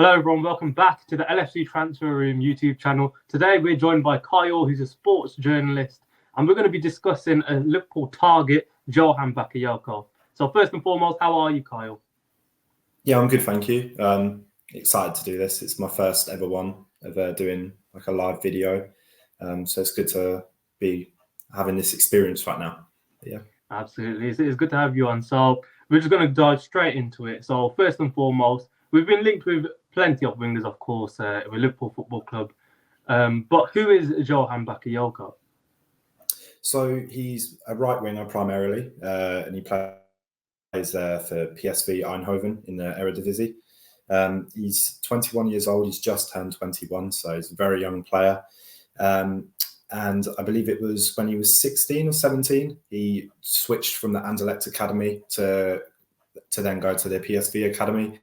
Hello everyone, welcome back to the LFC Transfer Room YouTube channel. Today we're joined by Kyle, who's a sports journalist, and we're going to be discussing a Liverpool target, Johan Bakayoko. So first and foremost, how are you, Kyle? Yeah, I'm good, thank you. Excited to do this. It's my first ever one of doing like a live video. So it's good to be having this experience right now. But yeah. Absolutely, it's good to have you on. So we're just going to dive straight into it. So first and foremost, we've been linked with plenty of wingers, of course, with Liverpool Football Club. But who is Johan Bakayoko? So he's a right winger primarily, and he plays there for PSV Eindhoven in the Eredivisie. He's 21 years old. He's just turned 21, so he's a very young player. And I believe it was when he was 16 or 17, he switched from the Anderlecht Academy to then go to the PSV Academy.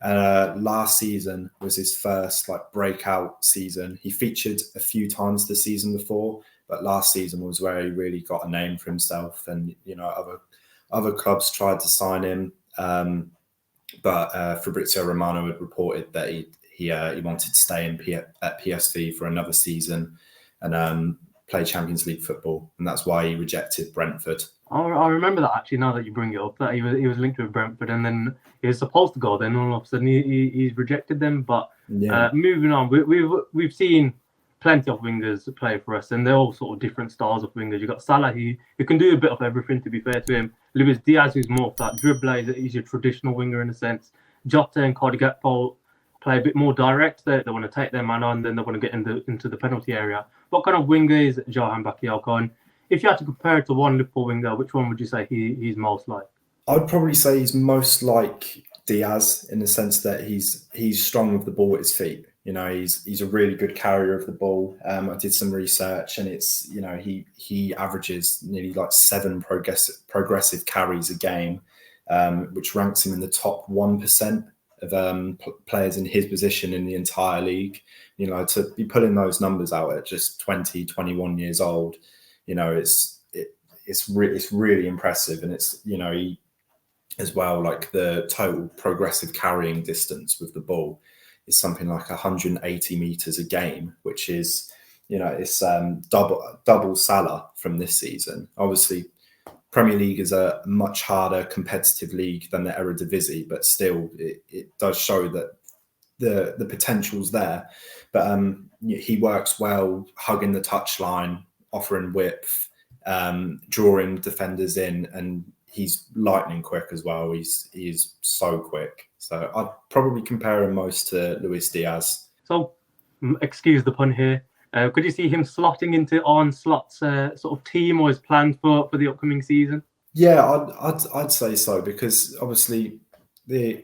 Last season was his first breakout season. He featured a few times the season before, but last season was where he really got a name for himself. And other clubs tried to sign him, but Fabrizio Romano had reported that he wanted to stay at PSV for another season and play Champions League football, and that's why he rejected Brentford. I remember that actually. Now that you bring it up, that he was linked with Brentford, and then he was supposed to go. Then all of a sudden he's rejected them. But moving on, we've seen plenty of wingers play for us, and they're all sort of different styles of wingers. You've got Salah, who can do a bit of everything. To be fair to him, Luis Diaz, who's more of that dribbler, he's your traditional winger in a sense. Jota and Cody Gakpo play a bit more direct. They want to take their man on, then they want to get into the penalty area. What kind of winger is Johan Bakayoko? And if you had to compare it to one Liverpool winger, which one would you say he's most like? I would probably say he's most like Diaz in the sense that he's strong with the ball at his feet. He's a really good carrier of the ball. I did some research, and it's he averages nearly 7 progressive carries a game, which ranks him in the top 1% of players in his position in the entire league. To be pulling those numbers out at just 20, 21 years old, it's really impressive. And it's he as well, the total progressive carrying distance with the ball is something like 180 meters a game, which is it's double Salah from this season. Obviously, Premier League is a much harder competitive league than the Eredivisie, but still it does show that the potential's there. But he works well, hugging the touchline, offering width, drawing defenders in, and he's lightning quick as well. He's so quick. So I'd probably compare him most to Luis Diaz. So, excuse the pun here. Could you see him slotting into Arne Slot's sort of team or his plans for the upcoming season? Yeah, I'd say so, because obviously the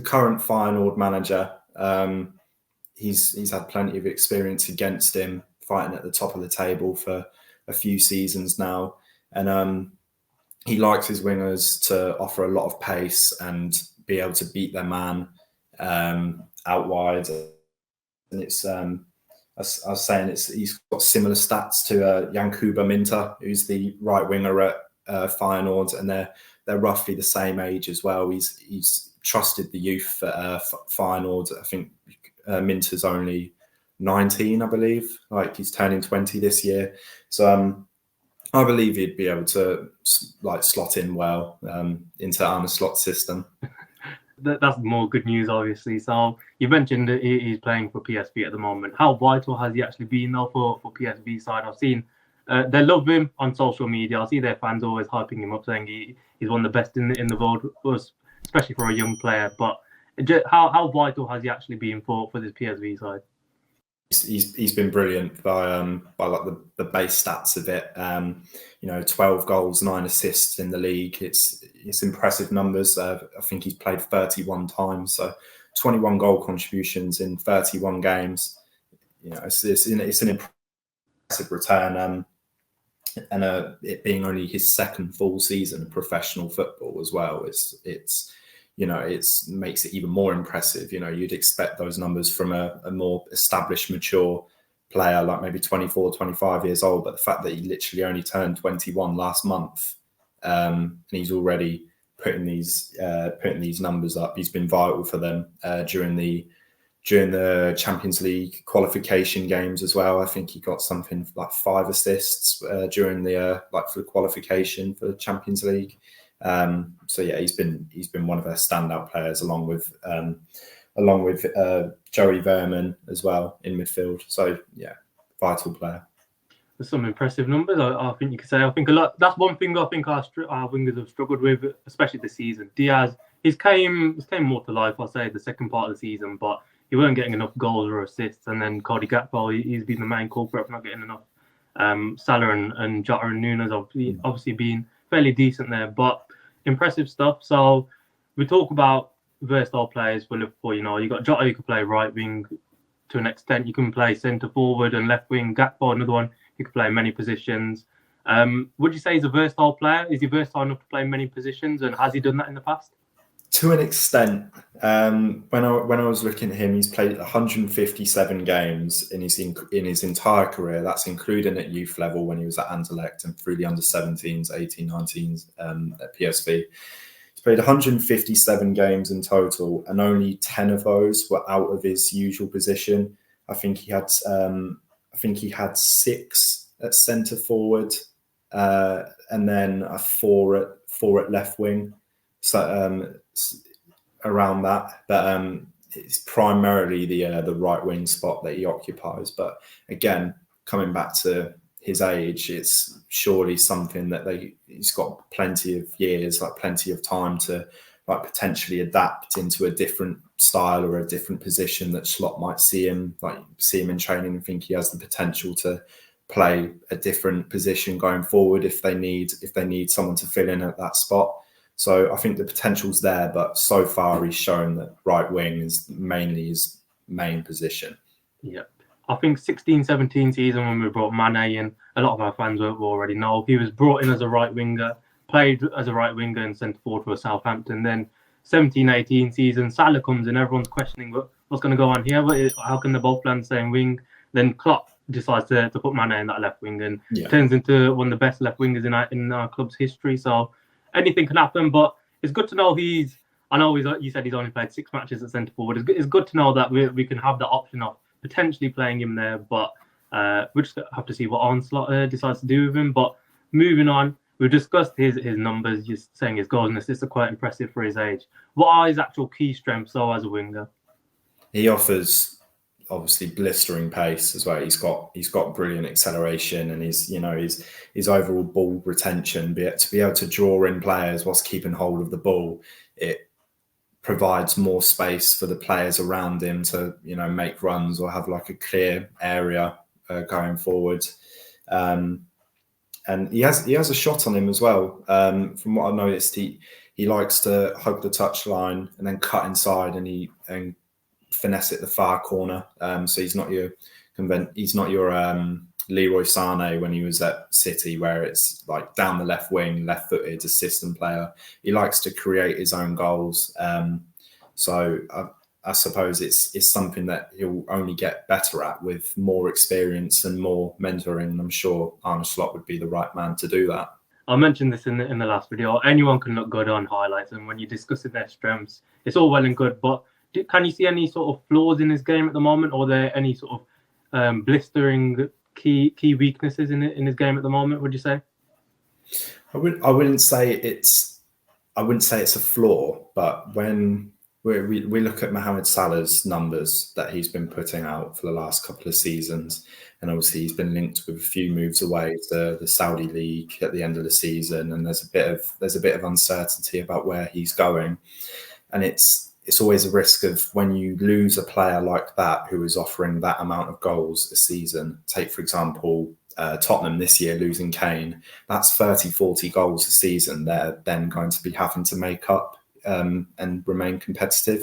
current Feyenoord manager, he's had plenty of experience against him, fighting at the top of the table for a few seasons now, and he likes his wingers to offer a lot of pace and be able to beat their man out wide. And it's I was saying he's got similar stats to Yankuba Minteh, who's the right winger at Feyenoord, and they're roughly the same age as well. He's trusted the youth at Feyenoord. I think Minteh's only 19, I believe. He's turning 20 this year, so I believe he'd be able to slot in well into Arne Slot's system. That's more good news, obviously. So you mentioned that he's playing for PSV at the moment. How vital has he actually been though for PSV side? I've seen they love him on social media. I see their fans always hyping him up, saying he's one of the best in the world, especially for a young player. But how vital has he actually been for this PSV side? He's been brilliant by the base stats of it. 12 goals, 9 assists in the league. It's impressive numbers. I think he's played 31 times, so 21 goal contributions in 31 games. It's an impressive return. And it being only his second full season of professional football as well, it makes it even more impressive. You'd expect those numbers from a more established, mature player, like maybe 24, 25 years old. But the fact that he literally only turned 21 last month, and he's already putting these numbers up. He's been vital for them during the during the Champions League qualification games as well. I think he got something like 5 assists during the for the qualification for the Champions League. So yeah, he's been one of their standout players, along with Joey Verman as well in midfield. So yeah, vital player. There's some impressive numbers, I think you could say. I think a lot. That's one thing I think our wingers have struggled with, especially this season. Diaz, he's came more to life, I'll say, the second part of the season, but he weren't getting enough goals or assists. And then Cody Gakpo, he's been the main culprit of not getting enough. Salah and Jota and Nunes obviously been fairly decent there, but impressive stuff. So we talk about versatile players for Liverpool. You know, you got Jota, you can play right wing to an extent. You can play centre forward and left wing. Gakpo, another one. He can play many positions. Would you say he's a versatile player? Is he versatile enough to play many positions, and has he done that in the past? To an extent. When I was looking at him, he's played 157 games in his entire career. That's including at youth level when he was at Anderlecht and through the under-17s, 18, 19s at PSV. He's played 157 games in total, and only 10 of those were out of his usual position. I think he had 6 at centre forward, and then 4 at left wing. So around that, but it's primarily the right wing spot that he occupies. But again, coming back to his age, it's surely something that he's got plenty of years, plenty of time to potentially adapt into a different style or a different position that Slot might see him in training and think he has the potential to play a different position going forward if they need someone to fill in at that spot. So I think the potential's there, but so far he's shown that right wing is mainly his main position. Yeah. I think 16-17 season when we brought Mane in, a lot of our fans will already know he was brought in as a right winger, played as a right winger and centre forward for Southampton. Then 17-18 season, Salah comes in, everyone's questioning what's going to go on here. How can they both play on the same wing? Then Klopp decides to put Mane in that left wing and turns into one of the best left wingers in our club's history. So anything can happen, but it's good to know you said he's only played 6 matches at centre forward. It's good to know that we can have the option of potentially playing him there, but we just have to see what Onslaught decides to do with him. But moving on, we've discussed his numbers, just saying his goals and assists are quite impressive for his age. What are his actual key strengths, though, as a winger? He offers obviously blistering pace as well. He's got brilliant acceleration, and his overall ball retention, to be able to draw in players whilst keeping hold of the ball, it provides more space for the players around him to make runs or have a clear area going forward. And he has a shot on him as well. From what I've noticed, he likes to hug the touchline and then cut inside and finesse it the far corner. So he's not your Leroy Sané when he was at City, where it's down the left wing, left-footed, a system player. He likes to create his own goals. So I suppose it's something that he'll only get better at with more experience and more mentoring. I'm sure Arne Slot would be the right man to do that. I mentioned this in the last video. Anyone can look good on highlights, and when you're discussing their strengths, it's all well and good, but can you see any sort of flaws in his game at the moment, or are there any sort of blistering key weaknesses in his game at the moment? Would you say? I wouldn't say it's a flaw, but when we look at Mohamed Salah's numbers that he's been putting out for the last couple of seasons, and obviously he's been linked with a few moves away to the Saudi League at the end of the season, and there's a bit of uncertainty about where he's going, and it's always a risk of when you lose a player like that who is offering that amount of goals a season. Take, for example, Tottenham this year losing Kane. That's 30-40 goals a season they're then going to be having to make up and remain competitive.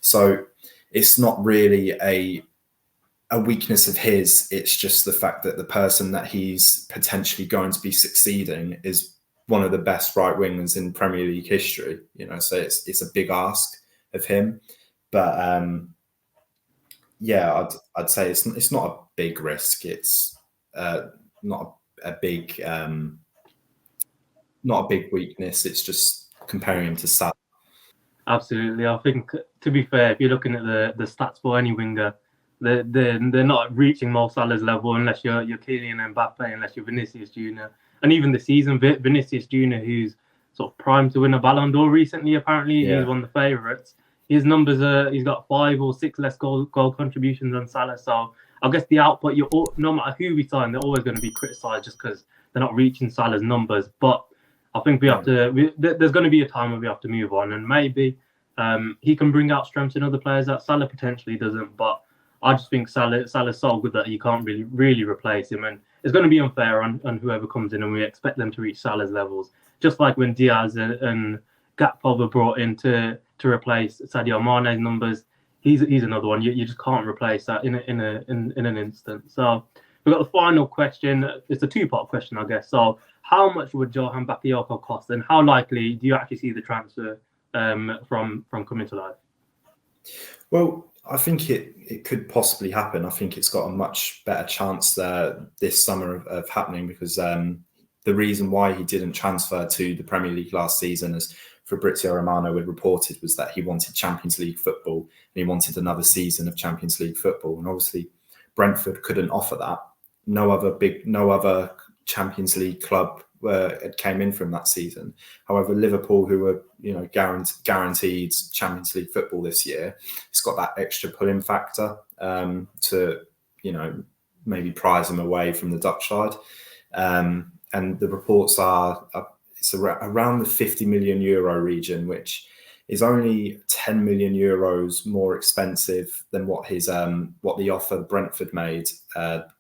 So it's not really a weakness of his. It's just the fact that the person that he's potentially going to be succeeding is one of the best right wingers in Premier League history. So it's a big ask of him, but I'd say it's not a big risk. It's not a big weakness. It's just comparing him to Salah. Absolutely. I think, to be fair, if you're looking at the stats for any winger, they're not reaching Mo Salah's level unless you're Kylian Mbappe, unless you're Vinicius Junior, and even the season Vinicius Junior, who's sort of primed to win a Ballon d'Or recently. Apparently, he's one of the favourites. His numbers are he's got 5 or 6 less goal contributions than Salah. So I guess the output, no matter who we sign, they're always going to be criticised just because they're not reaching Salah's numbers. But I think we have to. There's going to be a time where we have to move on, and maybe he can bring out strengths in other players that Salah potentially doesn't. But I just think Salah's so good that you can't really replace him, and it's going to be unfair on whoever comes in, and we expect them to reach Salah's levels. Just like when Diaz and Gakpo were brought in to replace Sadio Mane's numbers, he's another one. You just can't replace that in an instant. So we've got the final question. It's a 2-part question, I guess. So how much would Johan Bakayoko cost, and how likely do you actually see the transfer from coming to life? Well, I think it could possibly happen. I think it's got a much better chance there this summer of happening, because the reason why he didn't transfer to the Premier League last season, as Fabrizio Romano had reported, was that he wanted Champions League football and he wanted another season of Champions League football. And obviously Brentford couldn't offer that. No other Champions League club came in from that season. However, Liverpool, who were guaranteed Champions League football this year, it's got that extra pull-in factor to maybe prize them away from the Dutch side. And the reports are it's around the 50 million euro region, which is only 10 million euros more expensive than what the offer Brentford made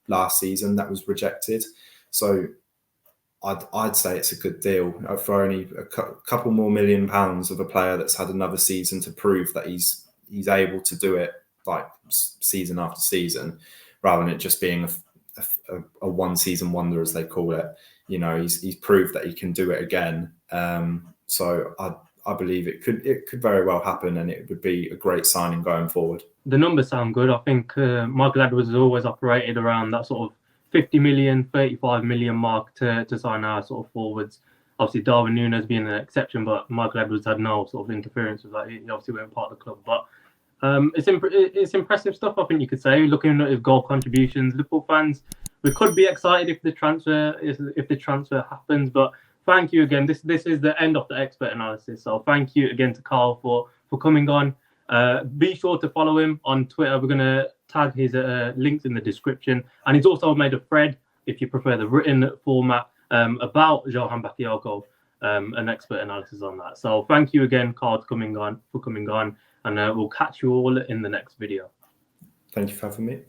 last season that was rejected. So I'd say it's a good deal for only a couple more £1 million of a player that's had another season to prove that he's able to do it, like season after season, rather than it just being a one-season wonder, as they call it. He's proved that he can do it again. So I believe it could very well happen, and it would be a great signing going forward. The numbers sound good. I think Michael Edwards has always operated around that sort of 50 million, 35 million mark to sign our sort of forwards. Obviously, Darwin Núñez being an exception, but Michael Edwards had no sort of interference with that. He obviously weren't part of the club. But it's impressive stuff, I think you could say. Looking at his goal contributions, Liverpool fans, we could be excited if the transfer happens. But thank you again. This is the end of the expert analysis. So thank you again to Carl for coming on. Be sure to follow him on Twitter. We're going to tag his links in the description. And he's also made a thread, if you prefer the written format, about Johan Bakayoko, an expert analysis on that. So thank you again, Carl, for coming on. And we'll catch you all in the next video. Thank you for having me.